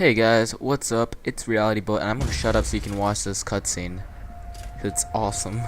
Hey guys, what's up? It's RealityBullet, and I'm gonna shut up so you can watch this cutscene. It's awesome.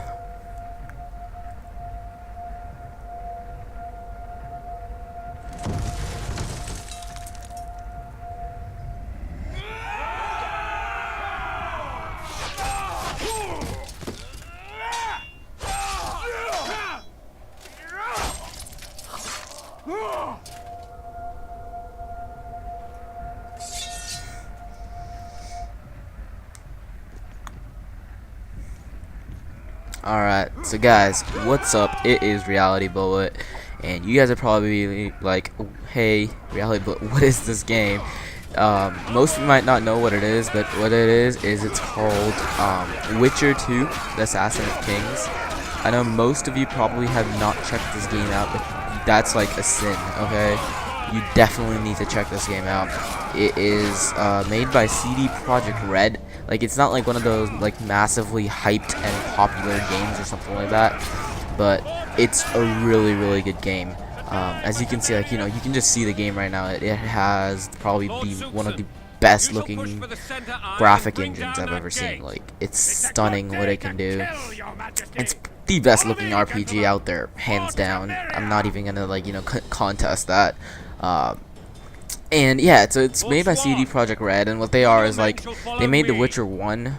Alright, so guys, what's up? It is RealityBullet, and you guys are probably like, hey, RealityBullet, what is this game? Most of you might not know what it is, but what it is it's called Witcher 2, The Assassin of Kings. I know most of you probably have not checked this game out, but that's like a sin, okay? You definitely need to check this game out. It is made by CD Projekt Red. Like, it's not like one of those like massively hyped and popular games or something like that, but it's a really good game. As you can see, like, you know, you can just see the game right now. It has probably one of the best looking graphic engines I've ever seen. Like, it's stunning what it can do. It's the best looking RPG out there, hands down. I'm not even gonna, like, you know, contest that. And yeah, it's made by CD Projekt Red, and what they are is like they made The Witcher 1.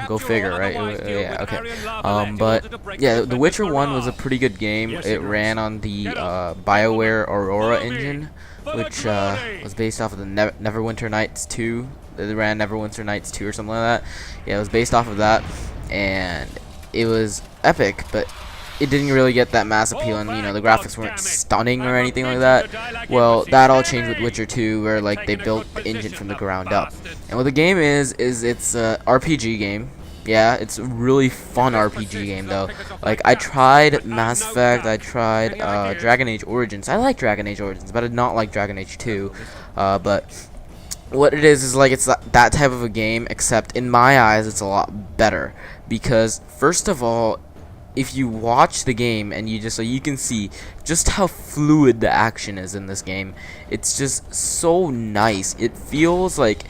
Go figure, right? Yeah, okay. But yeah, The Witcher 1 was a pretty good game. It ran on the BioWare Aurora engine, which was based off of the Neverwinter Nights 2. They ran Neverwinter Nights 2 or something like that. Yeah, it was based off of that, and it was epic, but it didn't really get that mass appeal, and you know, the graphics weren't stunning or anything like that. Well, that all changed with Witcher 2, where like they built the engine from the ground up. And what the game is it's a RPG game. Yeah, it's a really fun RPG game though. Like, I tried Mass Effect, I tried Dragon Age Origins. I like Dragon Age Origins, but I did not like Dragon Age 2. But what it is like it's that type of a game, except in my eyes it's a lot better, because first of all, if you watch the game and you can see just how fluid the action is in this game. It's just so nice. It feels like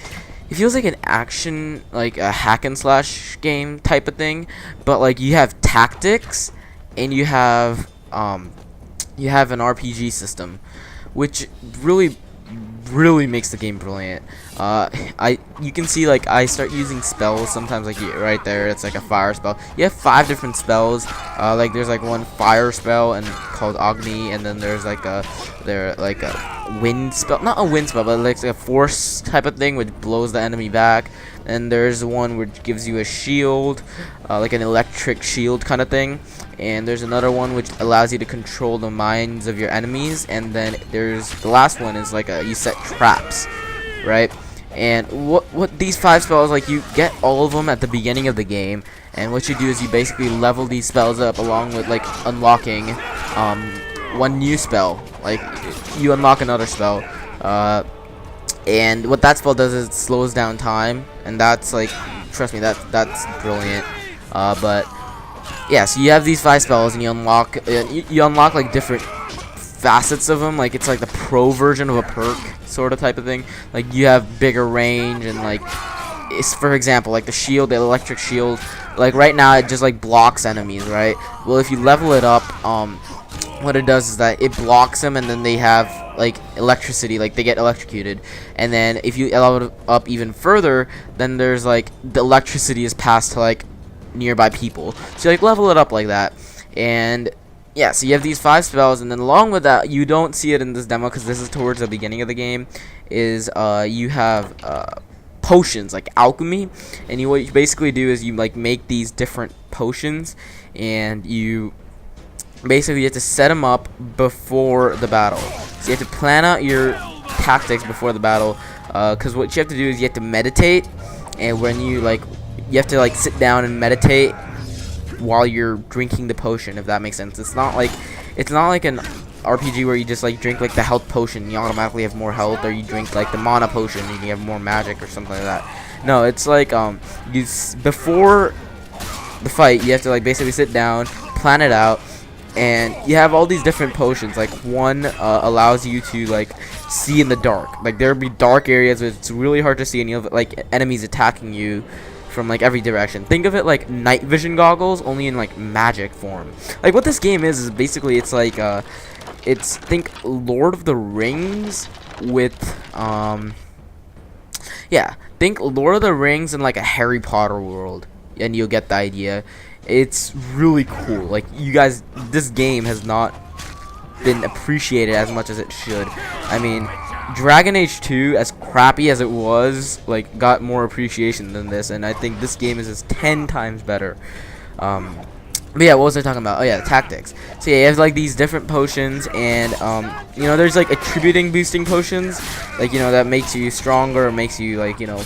an action, like a hack and slash game type of thing, but like you have tactics and you have an RPG system, which really makes the game brilliant. You can see, like, I start using spells sometimes, like right there, it's like a fire spell. You have 5 different spells. Like, there's like one fire spell and called Agni, and then there's like a wind spell, not a wind spell, but like a force type of thing which blows the enemy back. And there's one which gives you a shield, like an electric shield kind of thing. And there's another one which allows you to control the minds of your enemies. And then there's the last one is like you set traps, right? And what these 5 spells, like, you get all of them at the beginning of the game, and what you do is you basically level these spells up along with like unlocking one new spell. Like, you unlock another spell, and what that spell does is it slows down time, and that's like, trust me, that's brilliant. But yeah, so you have these 5 spells, and you unlock like different facets of them. Like, it's like the pro version of a perk sort of type of thing. Like, you have bigger range, and like, it's, for example, like the shield, the electric shield, like right now it just like blocks enemies, right? Well, if you level it up, what it does is that it blocks them, and then they have like electricity, like they get electrocuted. And then if you level it up even further, then there's like the electricity is passed to like nearby people. So like level it up like that. And yeah, so you have these 5 spells, and then along with that, you don't see it in this demo because this is towards the beginning of the game, is you have potions, like alchemy. And what you basically do is you like make these different potions, and you basically have to set them up before the battle. So you have to plan out your tactics before the battle, because what you have to do is you have to meditate, and when you have to like sit down and meditate while you're drinking the potion, if that makes sense. It's not like an RPG where you just like drink like the health potion, you automatically have more health, or you drink like the mana potion and you have more magic or something like that. No, it's like before the fight, you have to like basically sit down, plan it out, and you have all these different potions. Like, one allows you to like see in the dark. Like there'll be dark areas where it's really hard to see any of like enemies attacking you from like every direction. Think of it like night vision goggles, only in like magic form. Like what this game is basically it's like it's think Lord of the Rings with yeah, think Lord of the Rings in like a Harry Potter world, and you'll get the idea. It's really cool. Like you guys, this game has not been appreciated as much as it should. I mean, Dragon Age 2, as crappy as it was, like got more appreciation than this, and I think this game is just 10 times better. But yeah, what was I talking about? Oh yeah, the tactics. So yeah, you have like these different potions, and you know, there's like attributing boosting potions, like, you know, that makes you stronger, or makes you like, you know,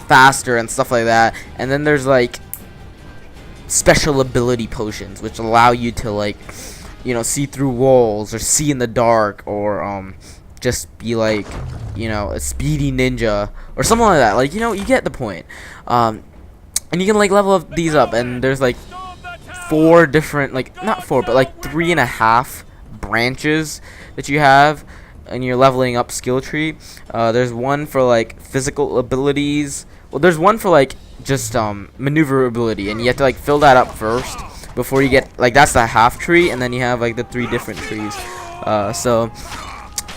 faster and stuff like that. And then there's like special ability potions, which allow you to like, you know, see through walls, or see in the dark, or just be like, you know, a speedy ninja or something like that. Like, you know, you get the point. And you can like level up these up, and there's like 4 different, like not 4, but like 3.5 branches that you have in your leveling up skill tree. There's one for like physical abilities. Well, there's one for like just maneuverability, and you have to like fill that up first before you get like, that's the half tree, and then you have like the 3 different trees. So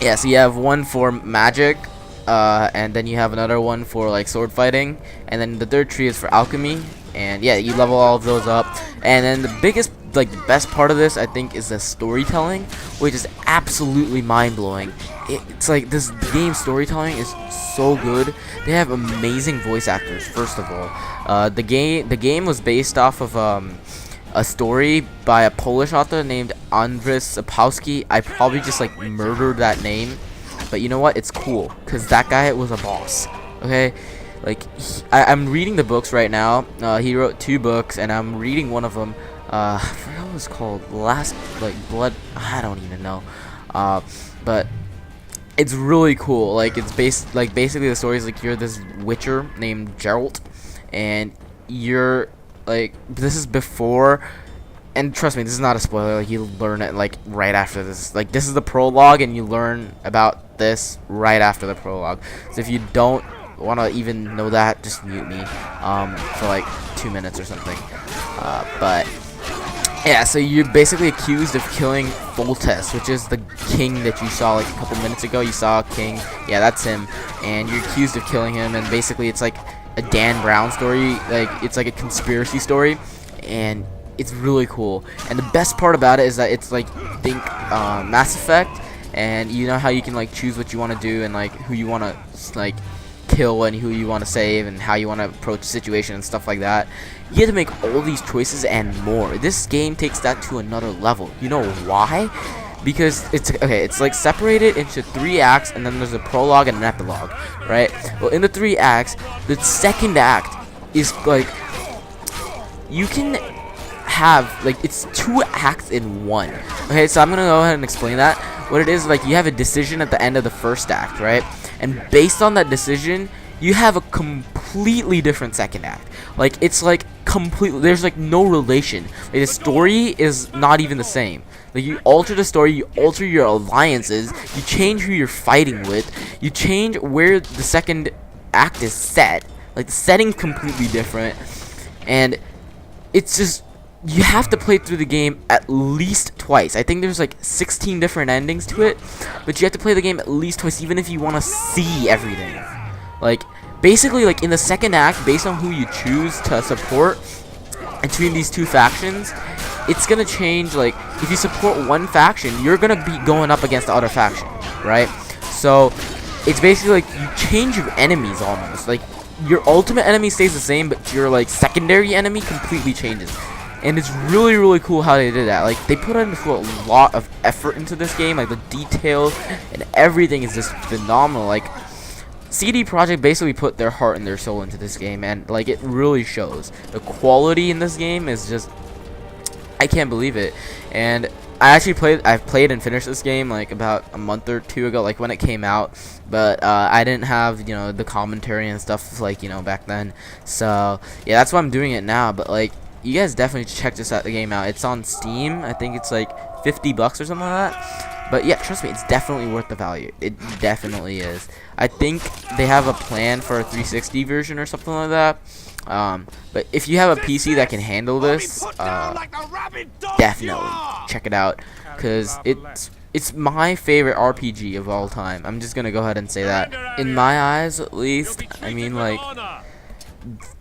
yeah, so you have one for magic, and then you have another one for like sword fighting, and then the 3rd tree is for alchemy. And yeah, you level all of those up, and then the biggest, like the best part of this, I think, is the storytelling, which is absolutely mind-blowing. It's like this game storytelling is so good. They have amazing voice actors. First of all, the game was based off of a story by a Polish author named Andrzej Sapkowski. I probably just like murdered that name, but you know what? It's cool because that guy was a boss. Okay. Like I'm reading the books right now. He wrote 2 books, and I'm reading one of them. I forgot what it was called. Last like Blood. I don't even know. But it's really cool. Like it's basically the story is like you're this witcher named Geralt, and you're like, this is before. And trust me, this is not a spoiler. Like you learn it like right after this. Like this is the prologue, and you learn about this right after the prologue. So if you don't want to even know that, just mute me for like 2 minutes or something. But yeah, so you're basically accused of killing Foltest, which is the king that you saw like a couple minutes ago. You saw a king, yeah, that's him, and you're accused of killing him. And basically it's like a Dan Brown story, like it's like a conspiracy story, and it's really cool. And the best part about it is that it's like, think Mass Effect, and you know how you can like choose what you want to do, and like who you want to like kill, and who you want to save, and how you want to approach the situation and stuff like that. You get to make all these choices and more. This game takes that to another level. You know why? Because it's okay, it's like separated into 3 acts, and then there's a prologue and an epilogue, right? Well, in the 3 acts, the 2nd act is like, you can have like, it's 2 acts in one. Okay, so I'm gonna go ahead and explain that. What it is, like, you have a decision at the end of the 1st act, right? And based on that decision, you have a completely different 2nd act. Like, it's like completely, there's like no relation. Like, the story is not even the same. Like, you alter the story, you alter your alliances, you change who you're fighting with, you change where the 2nd act is set. Like, the setting's completely different, and it's just, you have to play through the game at least twice. I think there's like 16 different endings to it, but you have to play the game at least twice, even if you want to see everything. Like, basically, like in the 2nd act, based on who you choose to support between these 2 factions, it's gonna change. Like, if you support one faction, you're gonna be going up against the other faction, right? So it's basically like you change your enemies almost. Like, your ultimate enemy stays the same, but your like secondary enemy completely changes. And it's really, really cool how they did that. Like, they put in a lot of effort into this game. Like, the details and everything is just phenomenal. Like, CD Projekt basically put their heart and their soul into this game, and like, it really shows. The quality in this game is just, I can't believe it. And I've played and finished this game like about a month or 2 ago, like when it came out, but I didn't have, you know, the commentary and stuff, like, you know, back then. So yeah, that's why I'm doing it now. But like, you guys definitely check the game out. It's on Steam. I think it's like $50 or something like that. But yeah, trust me, it's definitely worth the value. It definitely is. I think they have a plan for a 360 version or something like that. But if you have a PC that can handle this, definitely check it out, because it's my favorite RPG of all time. I'm just gonna go ahead and say that. In my eyes, at least. I mean, like,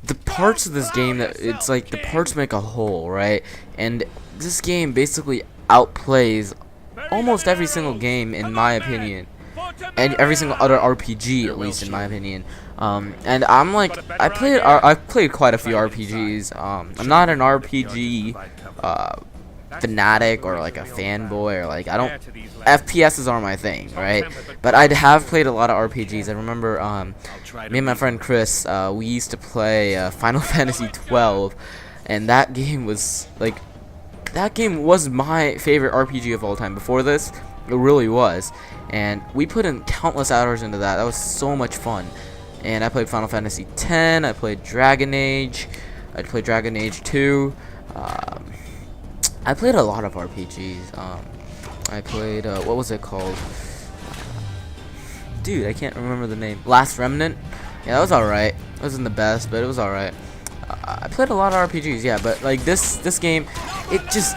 the parts of this game, that it's like the parts make a whole, right? And this game basically outplays almost every single game, in my opinion, and every single other RPG, at least in my opinion. And I'm like, I've played quite a few RPGs. I'm not an RPG fanatic or like a fanboy, or like, I don't, FPSs are my thing, right? But I have played a lot of RPGs. I remember me and my friend Chris, we used to play Final Fantasy 12, and that game was like, that game was my favorite RPG of all time. Before this, it really was, and we put in countless hours into that. That was so much fun. And I played Final Fantasy X, I played Dragon Age, I played Dragon Age 2, I played a lot of RPGs. I played, what was it called? Dude, I can't remember the name. Last Remnant? Yeah, that was alright. It wasn't the best, but it was alright. I played a lot of RPGs, yeah, but like this game, it's just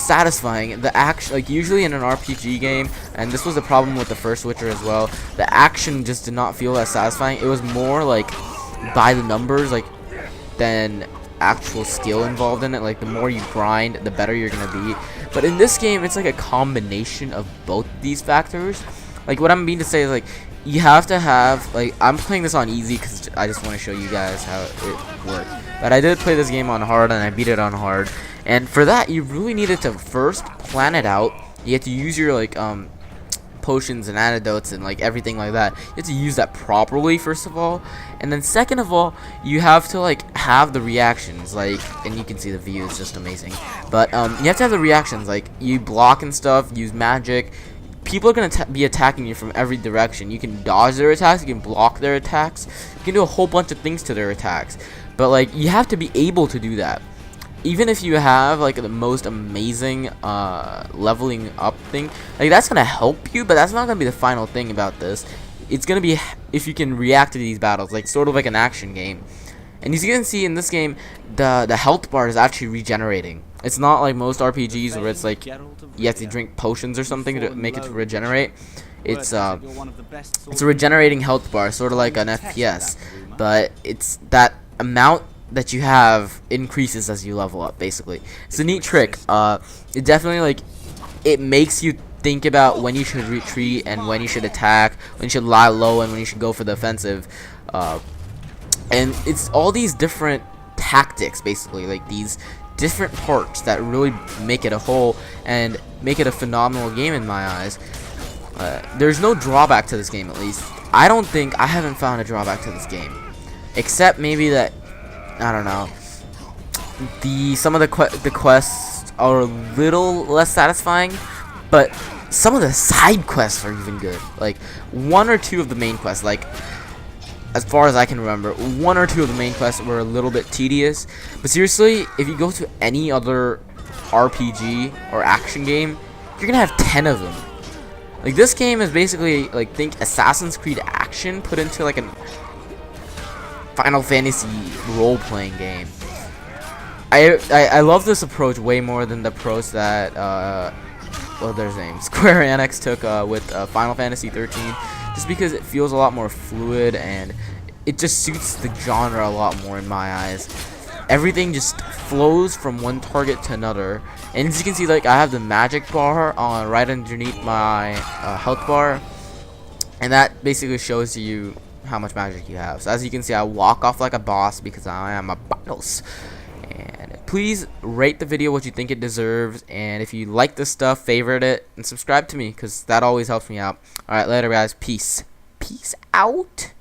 satisfying. The action, like usually in an RPG game, and this was the problem with the first Witcher as well, the action just did not feel that satisfying. It was more like by the numbers, like, than actual skill involved in it. Like, the more you grind, the better you're gonna be. But in this game, it's like a combination of both these factors. Like, what I'm meaning to say is, like, you have to have, like, I'm playing this on easy because I just want to show you guys how it works. But I did play this game on hard, and I beat it on hard. And for that, you really needed to first plan it out. You have to use your, like, potions and antidotes and, like, everything like that. You have to use that properly, first of all. And then second of all, you have to, like, have the reactions, like, and you can see the view is just amazing. But you have to have the reactions, like, you block and stuff, use magic. People are going to be attacking you from every direction. You can dodge their attacks, you can block their attacks, you can do a whole bunch of things to their attacks. But, like, you have to be able to do that. Even if you have, like, the most amazing leveling up thing, like, that's going to help you, but that's not going to be the final thing about this. It's going to be if you can react to these battles, like, sort of like an action game. And as you can see in this game, the health bar is actually regenerating. It's not like most RPGs where it's like you have to drink potions or something to make it regenerate. It's a regenerating health bar, sort of like an FPS, but it's that amount that you have increases as you level up. Basically, it's a neat trick. It definitely, like, it makes you think about when you should retreat and when you should attack, when you should lie low and when you should go for the offensive. And it's all these different tactics, basically, like these different parts that really make it a whole and make it a phenomenal game in my eyes. There's no drawback to this game, at least. I haven't found a drawback to this game, except maybe that, I don't know, some of the quests are a little less satisfying, but some of the side quests are even good. Like, one or two of the main quests, like, as far as I can remember, one or two of the main quests were a little bit tedious. But seriously, if you go to any other RPG or action game, you're gonna have 10 of them. Like, this game is basically, like, think Assassin's Creed action put into, like, a Final Fantasy role-playing game. I love this approach way more than the approach that what are their names? Square Enix took with Final Fantasy 13. Just because it feels a lot more fluid and it just suits the genre a lot more in my eyes. Everything just flows from one target to another. And as you can see, like, I have the magic bar on right underneath my health bar, and that basically shows you how much magic you have. So as you can see, I walk off like a boss because I am a boss. And please rate the video what you think it deserves, and if you like this stuff, favorite it and subscribe to me because that always helps me out. Alright, later guys, peace out.